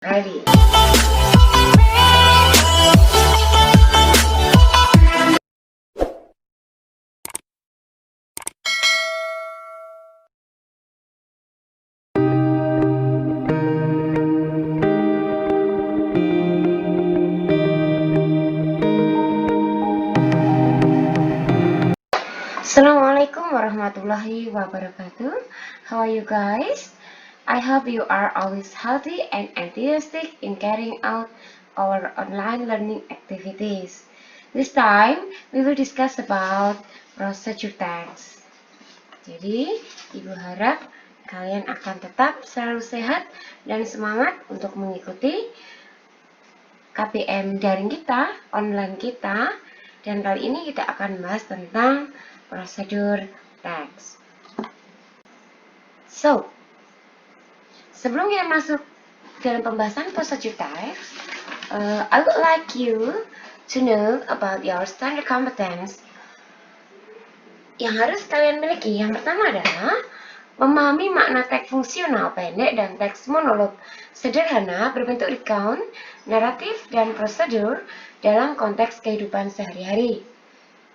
Ready. Assalamualaikum warahmatullahi wabarakatuh. How are you guys? I hope you are always healthy and enthusiastic in carrying out our online learning activities. This time, we will discuss about procedure tags. Jadi, Ibu harap kalian akan tetap selalu sehat dan semangat untuk mengikuti KPM daring kita, online kita. Dan kali ini kita akan bahas tentang prosedur tags. So, sebelum kita masuk dalam pembahasan prosedur tags, I would like you to know about your standard competence yang harus kalian miliki. Yang pertama adalah memahami makna teks fungsional pendek dan teks monolog sederhana berbentuk recount, naratif, dan prosedur dalam konteks kehidupan sehari-hari.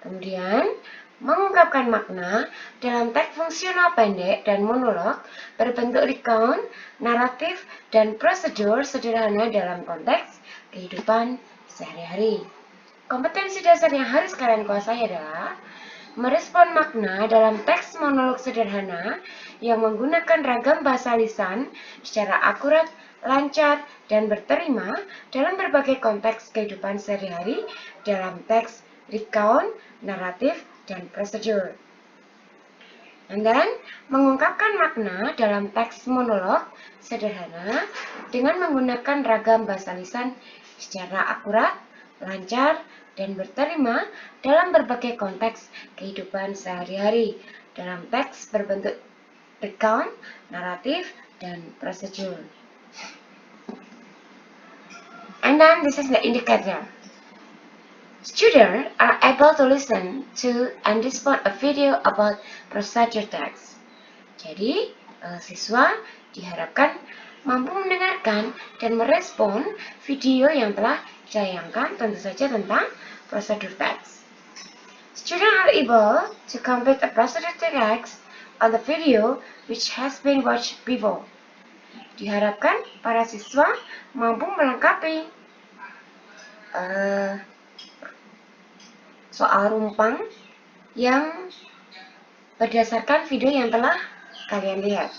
Kemudian, mengungkapkan makna dalam teks fungsional pendek dan monolog berbentuk recount, naratif, dan prosedur sederhana dalam konteks kehidupan sehari-hari. Kompetensi dasar yang harus kalian kuasai adalah merespon makna dalam teks monolog sederhana yang menggunakan ragam bahasa lisan secara akurat, lancar, dan berterima dalam berbagai konteks kehidupan sehari-hari dalam teks recount, naratif, dan prosedur. And then, mengungkapkan makna dalam teks monolog sederhana dengan menggunakan ragam bahasa lisan secara akurat, lancar, dan berterima dalam berbagai konteks kehidupan sehari-hari dalam teks berbentuk recount, naratif, dan prosedur. And then this is the indicator. Students are able to listen to and respond a video about procedure tags. Jadi, siswa diharapkan mampu mendengarkan dan merespon video yang telah ditayangkan tentu saja tentang prosedur tags. Students are able to complete a procedure tags on the video which has been watched before. Diharapkan para siswa mampu melengkapi soal rumpang yang berdasarkan video yang telah kalian lihat.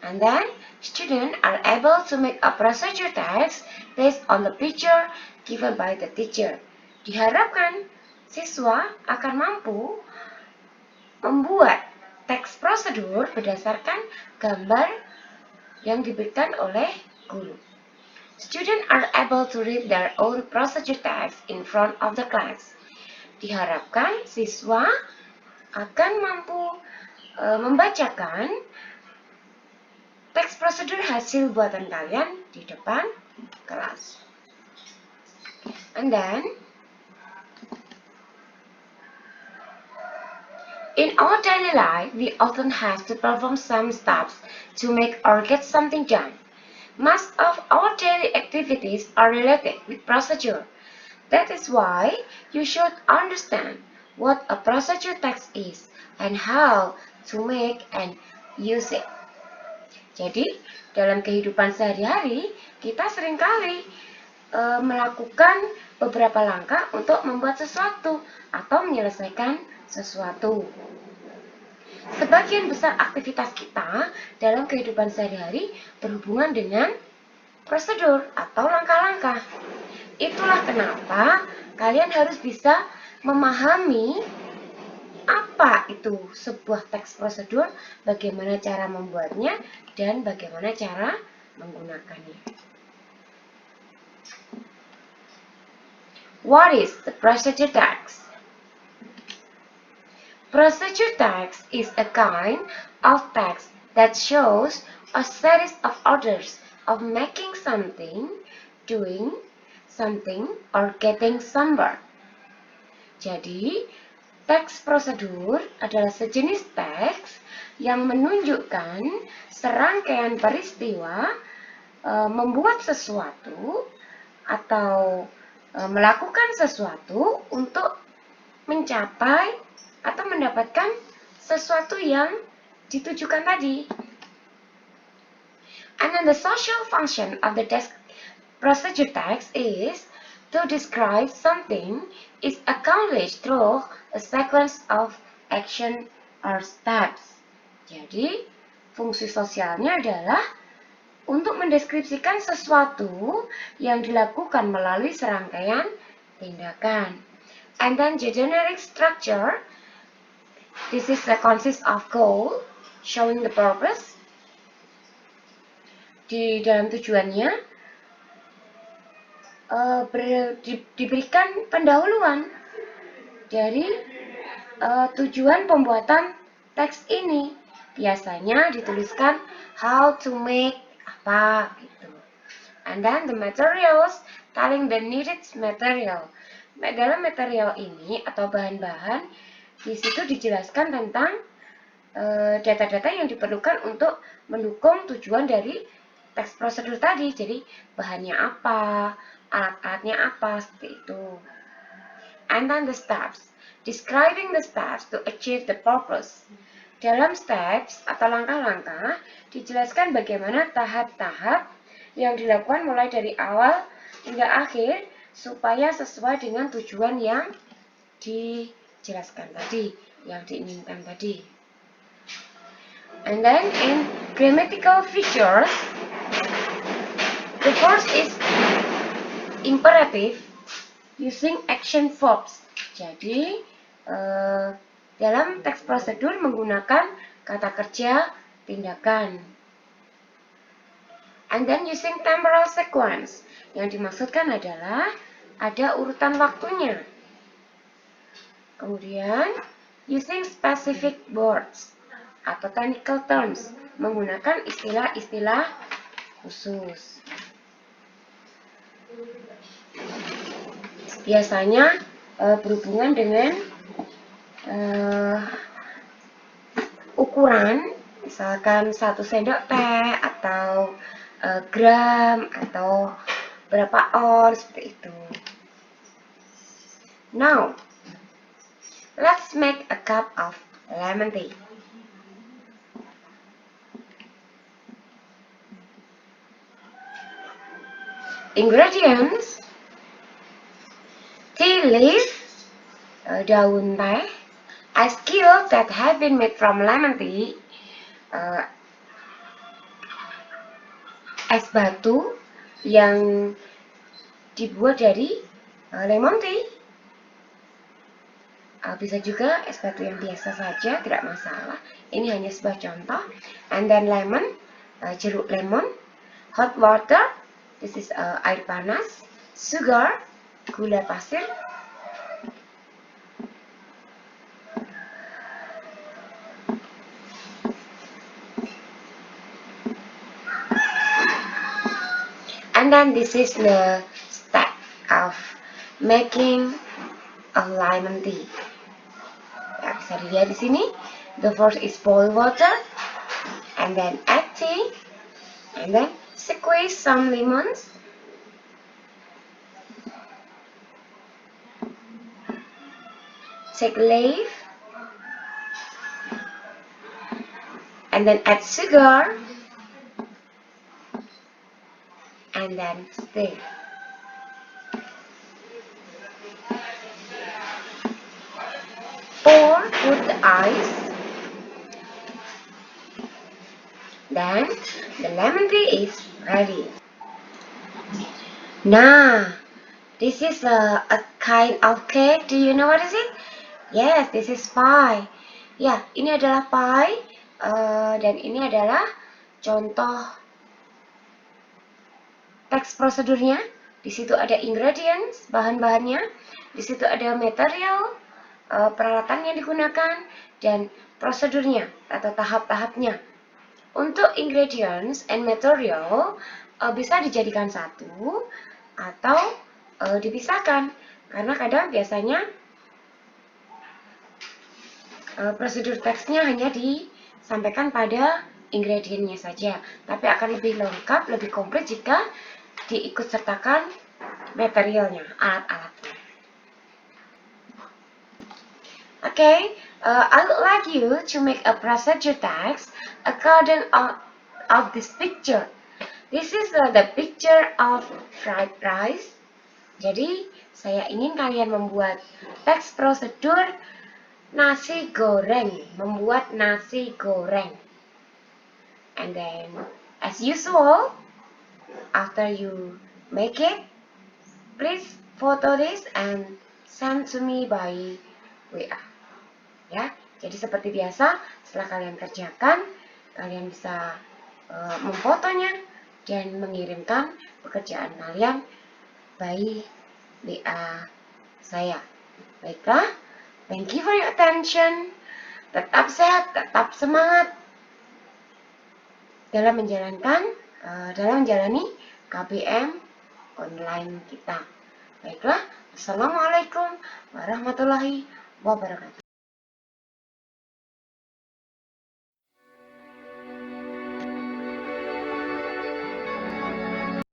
And then, students are able to make a procedure tags based on the picture given by the teacher. Diharapkan siswa akan mampu membuat teks prosedur berdasarkan gambar yang diberikan oleh guru. Students are able to read their own procedure tags in front of the class. Diharapkan siswa akan mampu membacakan teks prosedur hasil buatan kalian di depan kelas. And then, in our daily life, we often have to perform some steps to make or get something done. Most of our daily activities are related with procedure. That is why you should understand what a procedure text is and how to make and use it. Jadi, dalam kehidupan sehari-hari, kita seringkali melakukan beberapa langkah untuk membuat sesuatu atau menyelesaikan sesuatu. Sebagian besar aktivitas kita dalam kehidupan sehari-hari berhubungan dengan prosedur atau langkah-langkah. Itulah kenapa kalian harus bisa memahami apa itu sebuah teks prosedur, bagaimana cara membuatnya, dan bagaimana cara menggunakannya. What is the procedure text? Procedure text is a kind of text that shows a series of orders of making something, doing something, or getting somewhere. Jadi, teks prosedur adalah sejenis teks yang menunjukkan serangkaian peristiwa membuat sesuatu atau melakukan sesuatu untuk mencapai atau mendapatkan sesuatu yang ditujukan tadi. And then the social function of the procedure text is to describe something is accomplished through a sequence of action or steps. Jadi, fungsi sosialnya adalah untuk mendeskripsikan sesuatu yang dilakukan melalui serangkaian tindakan. And then the generic structure, this is consists of goal, showing the purpose. Di dalam tujuannya diberikan pendahuluan dari tujuan pembuatan teks ini. Biasanya dituliskan how to make apa gitu. And then the materials, telling the needed material. Dalam material ini atau bahan-bahan, di situ dijelaskan tentang data-data yang diperlukan untuk mendukung tujuan dari teks prosedur tadi. Jadi bahannya apa, alat-alatnya apa, seperti itu. And then the steps, describing the steps to achieve the purpose. Dalam steps atau langkah-langkah dijelaskan bagaimana tahap-tahap yang dilakukan mulai dari awal hingga akhir supaya sesuai dengan tujuan yang dijelaskan tadi, yang diinginkan tadi. And then in grammatical features, the first is imperative using action verbs. Jadi dalam teks prosedur menggunakan kata kerja tindakan. And then using temporal sequence. Yang dimaksudkan adalah ada urutan waktunya. Kemudian using specific words atau technical terms, menggunakan istilah-istilah khusus. Biasanya berhubungan dengan ukuran, misalkan 1 sendok teh atau gram atau berapa on, seperti itu. Now, let's make a cup of lemon tea. Ingredients: tea leaf, daun teh, ice cubes that have been made from lemon tea, es batu yang dibuat dari lemon tea. Bisa juga es batu yang biasa saja, tidak masalah. Ini hanya sebuah contoh. And then lemon, jeruk lemon, hot water, this is air panas, sugar, gula pasir, and then this is the step of making a lemon tea. Ya, bisa dilihat di sini. The first is boil water, and then add tea, and then squeeze some lemons, take leaf, and then add sugar, and then stir. Put the ice, then the lemon tea is ready. Nah, this is a kind of cake. Do you know what is it? Yes, this is pie. Ya, ini adalah pie, dan ini adalah contoh teks prosedurnya. Di situ ada ingredients, bahan-bahannya. Di situ ada material, peralatan yang digunakan, dan prosedurnya atau tahap-tahapnya. Untuk ingredients and material bisa dijadikan satu atau dipisahkan, karena kadang biasanya prosedur teksnya hanya disampaikan pada ingredientnya saja, tapi akan lebih lengkap, lebih komplit jika diikut sertakan materialnya, alat-alatnya. Okay, I would like you to make a procedure text according of this picture. This is the picture of fried rice. Jadi, saya ingin kalian membuat teks prosedur nasi goreng, membuat nasi goreng. And then, as usual, after you make it, please photo this and send to me by WA. Ya, jadi seperti biasa, setelah kalian kerjakan, kalian bisa memfotonya dan mengirimkan pekerjaan kalian by WA saya. Baiklah, thank you for your attention. Tetap sehat, tetap semangat dalam menjalani KBM online kita. Baiklah, Assalamualaikum warahmatullahi wabarakatuh.